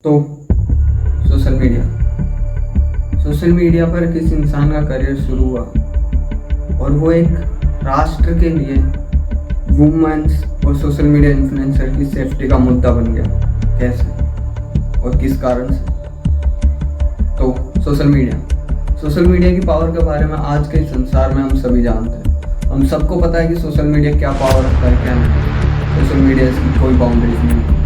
तो social media पर किस इंसान का करियर शुरू हुआ और वो एक राष्ट्र के लिए वुमेन्स और सोशल मीडिया इन्फ्लुएंसर की सेफ्टी का मुद्दा बन गया। कैसे और किस कारण से? तो सोशल मीडिया की पावर के बारे में आज के संसार में हम सभी जानते हैं। हम सबको पता है कि सोशल मीडिया क्या पावर रखता है, क्या नहीं। सोशल मीडिया इसकी कोई बाउंड्रीज नहीं।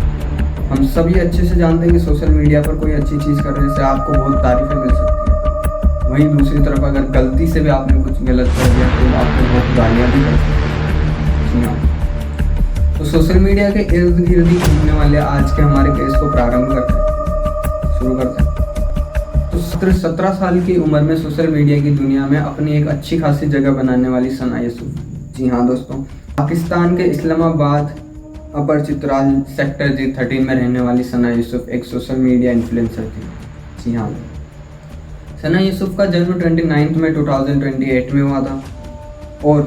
हम सभी अच्छे से जानते हैं कि सोशल मीडिया पर कोई अच्छी चीज़ करने से आपको बहुत तारीफें मिल सकती हैं। वहीं दूसरी तरफ अगर गलती से भी आपने कुछ गलत कर दिया तो आपको बहुत गालियाँ भी पड़ सकती हैं। तो सोशल मीडिया के इर्द गिर्द ही घूमने वाले आज के हमारे केस को शुरू करते हैं। तो 17 साल की उम्र में सोशल मीडिया की दुनिया में अपनी एक अच्छी खासी जगह बनाने वाली सना यूसुफ। जी हाँ दोस्तों, पाकिस्तान के इस्लामाबाद अपर चित्राल सेक्टर G13 में रहने वाली सना यूसुफ एक सोशल मीडिया इन्फ्लुएंसर थी। जी हाँ, सना यूसुफ का जन्म 29 मई 2028 में हुआ था और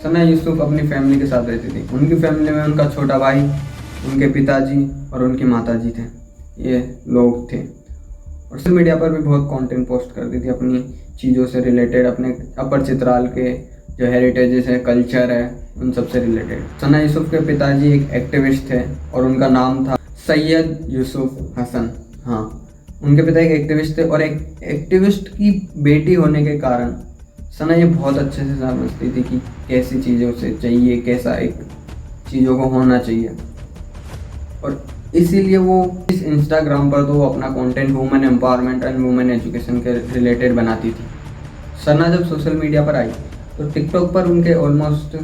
सना यूसुफ अपनी फैमिली के साथ रहती थी। उनकी फैमिली में उनका छोटा भाई, उनके पिताजी और उनकी माताजी थे। ये लोग थे और सोशल मीडिया पर भी बहुत कंटेंट पोस्ट करती थी अपनी चीज़ों से रिलेटेड, अपने अपर चित्राल के जो हेरिटेजेस है, कल्चर है, उन सब से रिलेटेड। सना यूसुफ के पिताजी एक एक्टिविस्ट थे और उनका नाम था सैयद यूसुफ हसन। हाँ, उनके पिता एक एक्टिविस्ट थे और एक एक्टिविस्ट की बेटी होने के कारण सना ये बहुत अच्छे से समझती थी कि कैसी चीज़ों से चाहिए, कैसा एक चीज़ों को होना चाहिए। और इसीलिए वो इस इंस्टाग्राम पर तो वो अपना content women empowerment and women education के रिलेटेड बनाती थी। सना जब सोशल मीडिया पर आई तो टिकटॉक पर उनके ऑलमोस्ट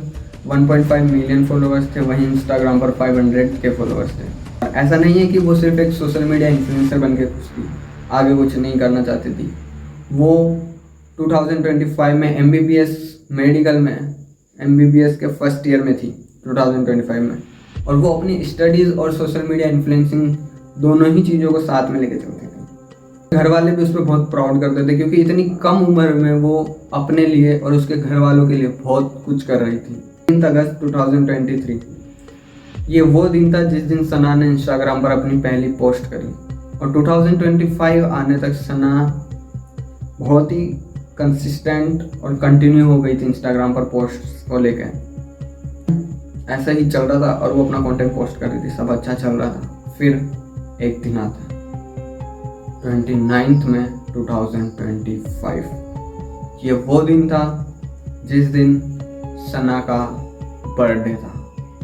1.5 मिलियन फॉलोअर्स थे, वहीं इंस्टाग्राम पर 500 के फॉलोअर्स थे। ऐसा नहीं है कि वो सिर्फ एक सोशल मीडिया इन्फ्लुएंसर बन के खुश थी, आगे कुछ नहीं करना चाहती थी। वो 2025 में MBBS मेडिकल में MBBS के फर्स्ट ईयर में थी 2025 में, और वो अपनी स्टडीज़ और सोशल मीडिया इन्फ्लुएंसिंग दोनों ही चीज़ों को साथ में लेके चलती थी। घर वाले भी उस पर बहुत प्राउड करते थे क्योंकि इतनी कम उम्र में वो अपने लिए और उसके घर वालों के लिए बहुत कुछ कर रही थी। 3 अगस्त 2023 ये वो दिन था जिस दिन सना ने इंस्टाग्राम पर अपनी पहली पोस्ट करी और 2025 आने तक सना बहुत ही कंसिस्टेंट और कंटिन्यू हो गई थी इंस्टाग्राम पर पोस्ट को लेकर। ऐसा ही चल रहा था और वो अपना कंटेंट पोस्ट कर रही थी, सब अच्छा चल रहा था। फिर एक दिन आता है 29 में 2025। ये वो दिन था जिस दिन सना का बर्थडे था।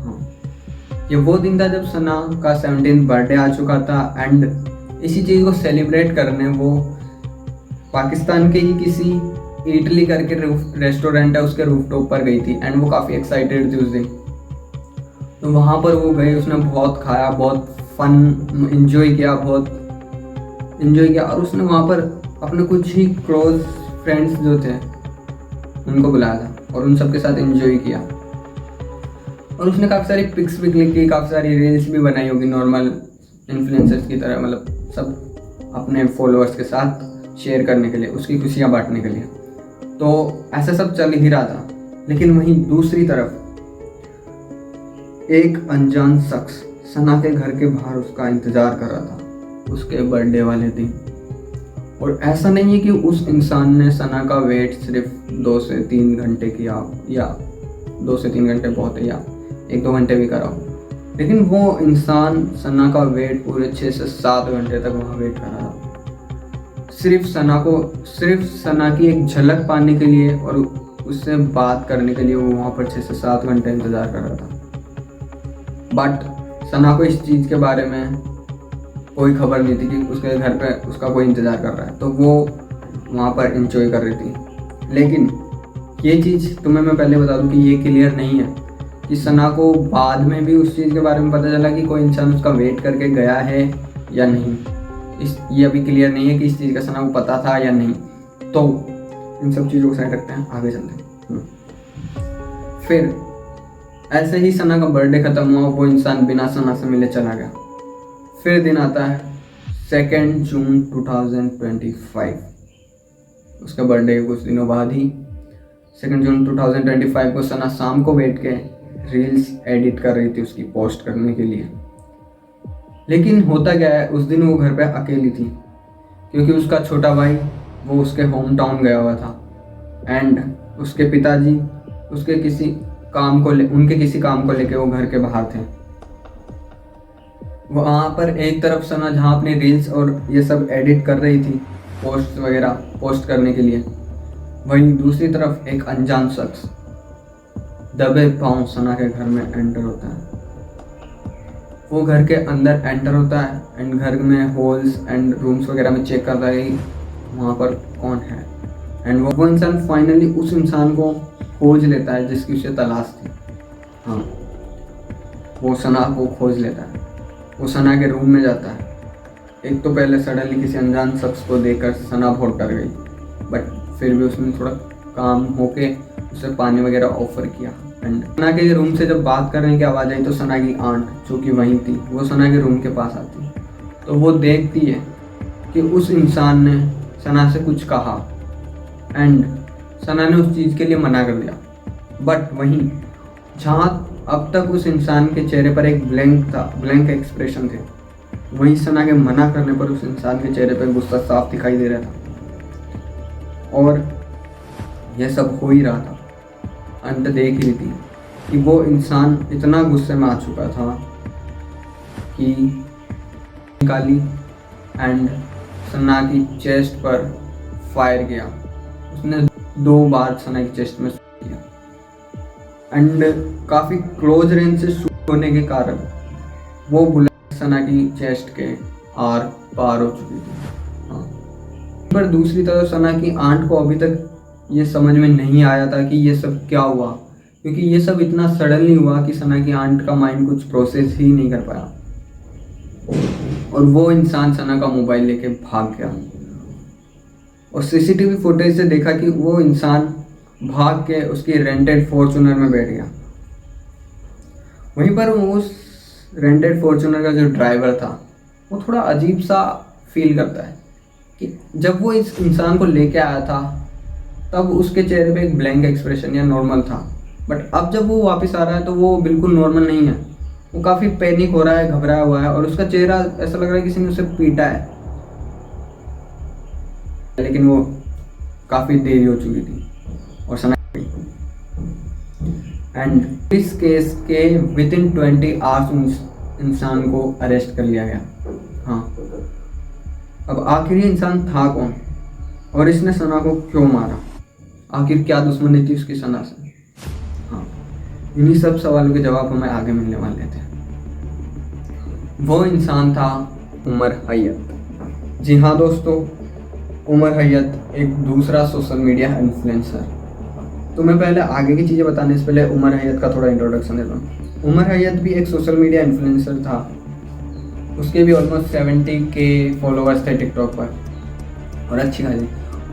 हाँ, ये वो दिन था जब सना का 17th बर्थडे आ चुका था एंड इसी चीज़ को सेलिब्रेट करने वो पाकिस्तान के ही किसी इटली करके रेस्टोरेंट है उसके रूफटॉप पर गई थी एंड वो काफ़ी एक्साइटेड थी उस दिन। तो वहाँ पर वो गई, उसने बहुत खाया, बहुत फन एंजॉय किया और उसने वहाँ पर अपने कुछ ही क्लोज फ्रेंड्स जो थे उनको बुलाया था और उन सब के साथ एंजॉय किया। और उसने काफ़ी सारी पिक्स भी क्लिक की, काफ़ी सारी रील्स भी बनाई होगी नॉर्मल इन्फ्लुएंसर्स की तरह, मतलब सब अपने फॉलोअर्स के साथ शेयर करने के लिए, उसकी खुशियाँ बांटने के लिए। तो ऐसा सब चल ही रहा था, लेकिन वहीं दूसरी तरफ एक अनजान शख्स सना के घर के बाहर उसका इंतज़ार कर रहा था उसके बर्थडे वाले दिन। और ऐसा नहीं है कि उस इंसान ने सना का वेट सिर्फ 2 से 3 घंटे किया, या 2 से 3 घंटे बहुत है, या 1-2 घंटे भी करा हो, लेकिन वो इंसान सना का वेट पूरे 6 से 7 घंटे तक वहाँ वेट कर रहा था, सिर्फ सना की एक झलक पाने के लिए और उससे बात करने के लिए वो वहाँ पर 6 से 7 घंटे इंतज़ार कर रहा था। बट सना को इस चीज़ के बारे में कोई खबर नहीं थी कि उसके घर पे उसका कोई इंतज़ार कर रहा है, तो वो वहाँ पर इंजॉय कर रही थी। लेकिन ये चीज़ तुम्हें मैं पहले बता दूं कि ये क्लियर नहीं है कि सना को बाद में भी उस चीज़ के बारे में पता चला कि कोई इंसान उसका वेट करके गया है या नहीं। ये अभी क्लियर नहीं है कि इस चीज़ का सना को पता था या नहीं। तो इन सब चीज़ों को साइड रखते हैं, आगे चलते हैं। फिर ऐसे ही सना का बर्थडे ख़त्म हुआ, वो इंसान बिना सना से मिले चला गया। फिर दिन आता है 2 जून 2025, उसका बर्थडे के कुछ दिनों बाद ही 2 जून 2025 को सना शाम को बैठ के रील्स एडिट कर रही थी उसकी पोस्ट करने के लिए। लेकिन होता क्या है, उस दिन वो घर पे अकेली थी क्योंकि उसका छोटा भाई वो उसके होम टाउन गया हुआ था एंड उसके पिताजी उसके किसी उनके किसी काम को लेके वो घर के बाहर थे। वहाँ पर एक तरफ सना जहाँ अपने रील्स और ये सब एडिट कर रही थी, पोस्ट वगैरह पोस्ट करने के लिए, वहीं दूसरी तरफ एक अनजान शख्स दबे पांव सना के घर में एंटर होता है। वो घर के अंदर एंटर होता है एंड घर में होल्स एंड रूम्स वगैरह में चेक करता है कि वहाँ पर कौन है एंड वो इंसान फाइनली उस इंसान को खोज लेता है जिसकी उसे तलाश थी। हाँ, वो सना को खोज लेता है। वो सना के रूम में जाता है। एक तो पहले सडनली किसी अनजान शख्स को देखकर सना बहुत डर गई, बट फिर भी उसने थोड़ा काम होके उसे पानी वगैरह ऑफर किया एंड सना के रूम से जब बात करने की आवाज़ आई तो सना की आंट जो कि वहीं थी वो सना के रूम के पास आती है। तो वो देखती है कि उस इंसान ने सना से कुछ कहा एंड सना ने उस चीज़ के लिए मना कर दिया। बट वहीं जहाँ अब तक उस इंसान के चेहरे पर एक ब्लैंक एक्सप्रेशन थे, वहीं सना के मना करने पर उस इंसान के चेहरे पर गुस्सा साफ दिखाई दे रहा था। और यह सब हो ही रहा था, अंत देख रही थी कि वो इंसान इतना गुस्से में आ चुका था कि निकाली एंड सना की चेस्ट पर फायर किया। उसने 2 बार सना की चेस्ट में शूट किया एंड काफ़ी क्लोज रेंज से शूट होने के कारण वो बुलेट सना की चेस्ट के आर पार हो चुकी थी। हाँ, पर दूसरी तरफ सना की आंट को अभी तक ये समझ में नहीं आया था कि ये सब क्या हुआ, क्योंकि ये सब इतना सडनली हुआ कि सना की आंट का माइंड कुछ प्रोसेस ही नहीं कर पाया और वो इंसान सना का मोबाइल लेके भाग गया। और सीसीटीवी फुटेज से देखा कि वो इंसान भाग के उसकी रेंटेड फॉर्च्यूनर में बैठ गया। वहीं पर उस रेंटेड फॉर्च्यूनर का जो ड्राइवर था वो थोड़ा अजीब सा फील करता है कि जब वो इस इंसान को लेके आया था तब उसके चेहरे पे एक ब्लैंक एक्सप्रेशन या नॉर्मल था, बट अब जब वो वापस आ रहा है तो वो बिल्कुल नॉर्मल नहीं है। वो काफ़ी पैनिक हो रहा है, घबराया हुआ है और उसका चेहरा ऐसा लग रहा है किसी ने उसे पीटा है। लेकिन वो काफ़ी देरी हो चुकी थी और सना एंड इस केस के विदिन 20 आवर्स इंसान को अरेस्ट कर लिया गया। हाँ, अब आखिर ये इंसान था कौन और इसने सना को क्यों मारा? आखिर क्या दुश्मनी थी उसकी सना से? हाँ, इन्हीं सब सवालों के जवाब हमें आगे मिलने वाले थे। वो इंसान था उमर हैयत। जी हाँ दोस्तों, उमर हैयत एक दूसरा सोशल मीडिया इन्फ्लुएंसर। तो मैं पहले आगे की चीज़ें बताने से पहले उमर हैयत का थोड़ा इंट्रोडक्शन देता हूँ। उमर हैयत भी एक सोशल मीडिया इन्फ्लुएंसर था। उसके भी ऑलमोस्ट 70K फॉलोअर्स थे टिकटॉक पर और अच्छी खासी।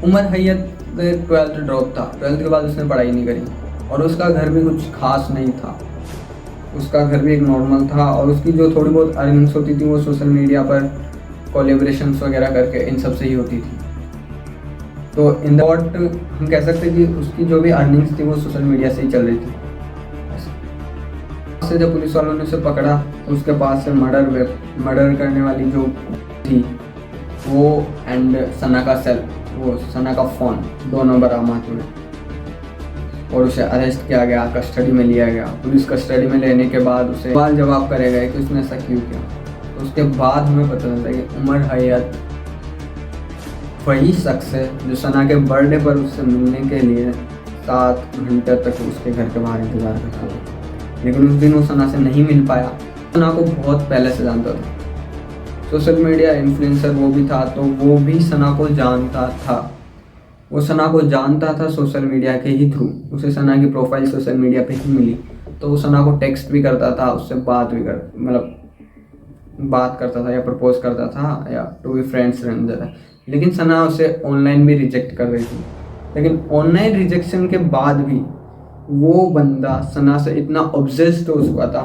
उमर हैयत 12th ड्रॉप था। 12th के बाद उसने पढ़ाई नहीं करी और उसका घर भी कुछ खास नहीं था। उसका घर भी एक नॉर्मल था और उसकी जो थोड़ी बहुत अर्निंग्स होती थी वो सोशल मीडिया पर कोलेब्रेशंस वगैरह करके इन सब से ही होती थी। तो इन द वॉट हम कह सकते हैं कि उसकी जो भी अर्निंग्स थी वो सोशल मीडिया से ही चल रही थी। से जब पुलिस वालों ने उसे पकड़ा तो उसके पास से मर्डर करने वाली जो थी वो एंड सना का सेल, वो सना का फ़ोन, दोनों बरामद हुए और उसे अरेस्ट किया गया, कस्टडी में लिया गया। पुलिस कस्टडी में लेने के बाद उसे सवाल जवाब करे गए कि उसने ऐसा क्यों किया। तो उसके बाद हमें पता चलता है कि उमर हैयत वही शख्स है जो सना के बर्थडे पर उससे मिलने के लिए 7 घंटे तक उसके घर के बाहर इंतजार करता था, लेकिन उस दिन वो सना से नहीं मिल पाया। सना को बहुत पहले से जानता था, सोशल मीडिया इन्फ्लुएंसर वो भी था, तो वो भी सना को जानता था। वो सना को जानता था सोशल मीडिया के ही थ्रू। उसे सना की प्रोफाइल सोशल मीडिया पे ही मिली, तो वो सना को टेक्स्ट भी करता था, उससे बात करता था या प्रपोज करता था या टू बी फ्रेंड्स रहने देता। लेकिन सना उसे ऑनलाइन भी रिजेक्ट कर रही थी। लेकिन ऑनलाइन रिजेक्शन के बाद भी वो बंदा सना से इतना ऑब्सेस्ड हो चुका था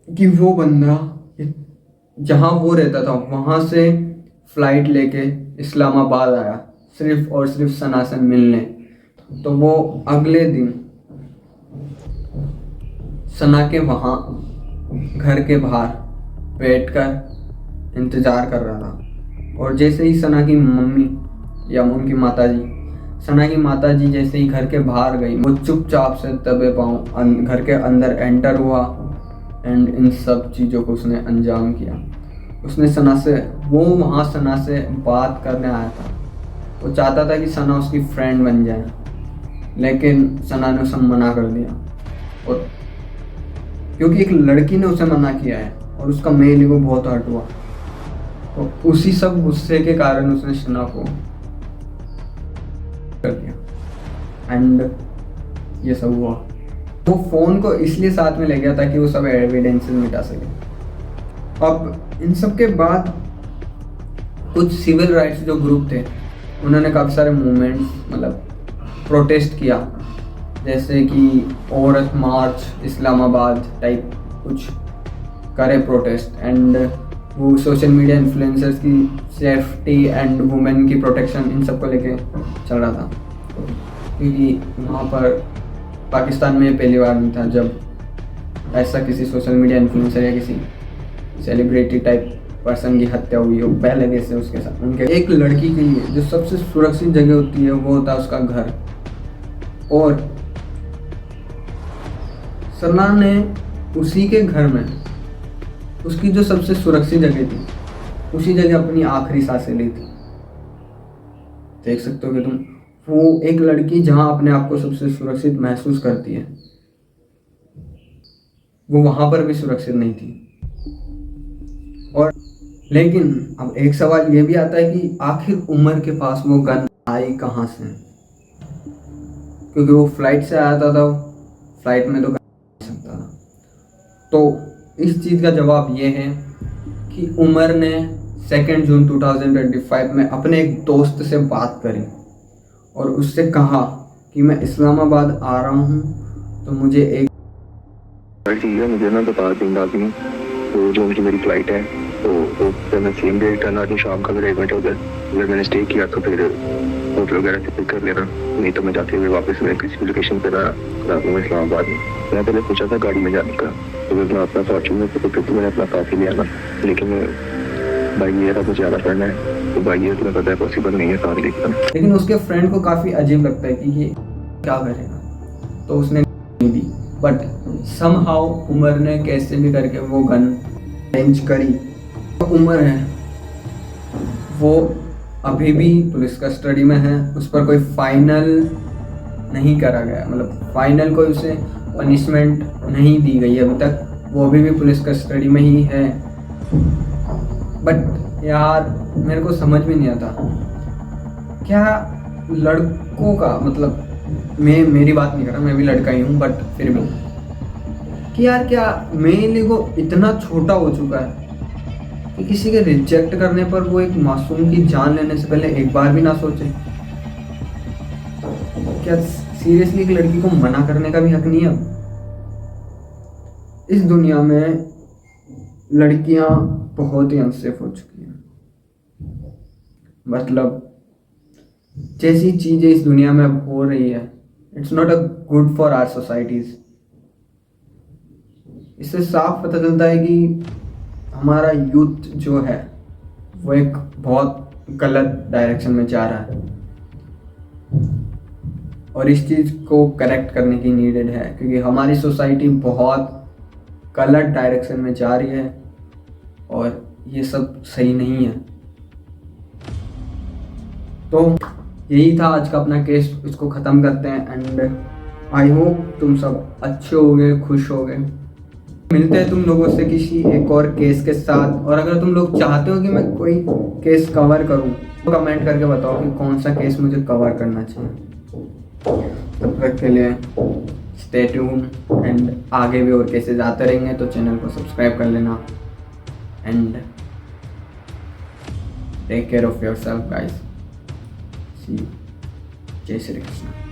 कि वो बंदा जहाँ वो रहता था वहाँ से फ़्लाइट लेके इस्लामाबाद आया सिर्फ और सिर्फ सना से मिलने। तो वो अगले दिन सना के वहाँ घर के बाहर बैठ कर इंतज़ार कर रहा था। और जैसे ही सना की मम्मी या उनकी माताजी, सना की माताजी जैसे ही घर के बाहर गई, वो चुपचाप से दबे पाँव घर के अंदर एंटर हुआ एंड इन सब चीज़ों को उसने अंजाम किया। उसने सना से, वो वहाँ सना से बात करने आया था। वो चाहता था कि सना उसकी फ्रेंड बन जाए, लेकिन सना ने उसे मना कर दिया। और क्योंकि एक लड़की ने उसे मना किया है और उसका मेल ईगो बहुत हर्ट हुआ, तो उसी सब गुस्से के कारण उसने सना को कर दिया एंड ये सब हुआ। वो फ़ोन को इसलिए साथ में ले गया ताकि वो सब एविडेंसेस मिटा सके। अब इन सब के बाद कुछ सिविल राइट्स जो ग्रुप थे, उन्होंने काफ़ी सारे मूवमेंट्स मतलब प्रोटेस्ट किया, जैसे कि औरत मार्च, इस्लामाबाद टाइप कुछ करे प्रोटेस्ट। एंड वो सोशल मीडिया इन्फ्लुएंसर्स की सेफ्टी एंड वुमेन की प्रोटेक्शन, इन सब को लेके चल रहा था। क्योंकि वहाँ पर पाकिस्तान में पहली बार नहीं था जब ऐसा किसी सोशल मीडिया इन्फ्लुएंसर या किसी सेलिब्रिटी टाइप पर्सन की हत्या हुई हो। पहले कैसे उसके साथ उनके एक लड़की के लिए जो सबसे सुरक्षित जगह होती है वो होता है उसका घर, और सना ने उसी के घर में उसकी जो सबसे सुरक्षित जगह थी, उसी जगह अपनी आखिरी सांसें ली थी। देख सकते हो कि तुम, वो एक लड़की जहां अपने आप को सबसे सुरक्षित महसूस करती है, वो वहां पर भी सुरक्षित नहीं थी। और लेकिन अब एक सवाल ये भी आता है कि आखिर उमर के पास वो गन आई कहाँ से? क्योंकि वो फ्लाइट से आया था, फ्लाइट में तो कर सकता था। तो इस चीज़ का जवाब ये है कि उमर ने 2 जून 2025 में अपने एक दोस्त से बात करी और उससे कहा कि मैं इस्लामाबाद आ रहा हूँ, तो मुझे एक मुझे ना बता देंगे आदमी, तो जो उनकी मेरी फ्लाइट है, तो मैं सेम डे रिटर्न आती शाम का, अगर 1 घंटे उधर अगर मैंने स्टे किया तो फिर होटल वगैरह से पिक कर लेना, नहीं तो मैं जाते हुए वापस मैं किसी लोकेशन पर रात में इस्लामाबाद में। मैं पहले सोचा था गाड़ी में जाने का, तो मैं अपना फॉर्चूनर तो फिर मैंने अपना साथ ही लिया ना, लेकिन बाई एयर अब मुझे ज़्यादा करना है, तो बाई एयर तुम्हें पता है पॉसिबल नहीं है साथ लेकर। लेकिन उसके फ्रेंड को काफ़ी अजीब लगता है कि ये क्या करेगा, तो उसने नहीं दी। बट समहाउ उमर ने कैसे भी करके वो गन अरेंज करी। उमर है वो अभी भी पुलिस कस्टडी में है, उस पर कोई फाइनल नहीं करा गया, मतलब फाइनल कोई उसे पनिशमेंट नहीं दी गई अभी तक, वो अभी भी पुलिस कस्टडी में ही है। बट यार मेरे को समझ में नहीं आता, क्या लड़कों का, मतलब मैं मेरी बात नहीं कर रहा, मैं भी लड़का ही हूँ, बट फिर भी कि यार क्या मेरे ईगो इतना छोटा हो चुका है कि किसी के रिजेक्ट करने पर वो एक मासूम की जान लेने से पहले एक बार भी ना सोचे? क्या सीरियसली एक लड़की को मना करने का भी हक नहीं है? इस दुनिया में लड़कियां बहुत ही अनसेफ हो चुकी हैं। मतलब जैसी चीजें इस दुनिया में अब हो रही है, it's not a good for our societies. इससे साफ पता चलता है कि हमारा यूथ जो है वो एक बहुत गलत डायरेक्शन में जा रहा है, और इस चीज़ को करेक्ट करने की नीडेड है, क्योंकि हमारी सोसाइटी बहुत गलत डायरेक्शन में जा रही है और ये सब सही नहीं है। तो यही था आज का अपना केस, इसको ख़त्म करते हैं। एंड आई होप तुम सब अच्छे होगे, खुश होगे। मिलते हैं तुम लोगों से किसी एक और केस के साथ। और अगर तुम लोग चाहते हो कि मैं कोई केस कवर करूं तो कमेंट करके बताओ कि कौन सा केस मुझे कवर करना चाहिए। तब तक के लिए स्टे ट्यून, एंड आगे भी और केसेस आते रहेंगे, तो चैनल को सब्सक्राइब कर लेना। And take care of yourself guys. See you. जय श्री कृष्ण।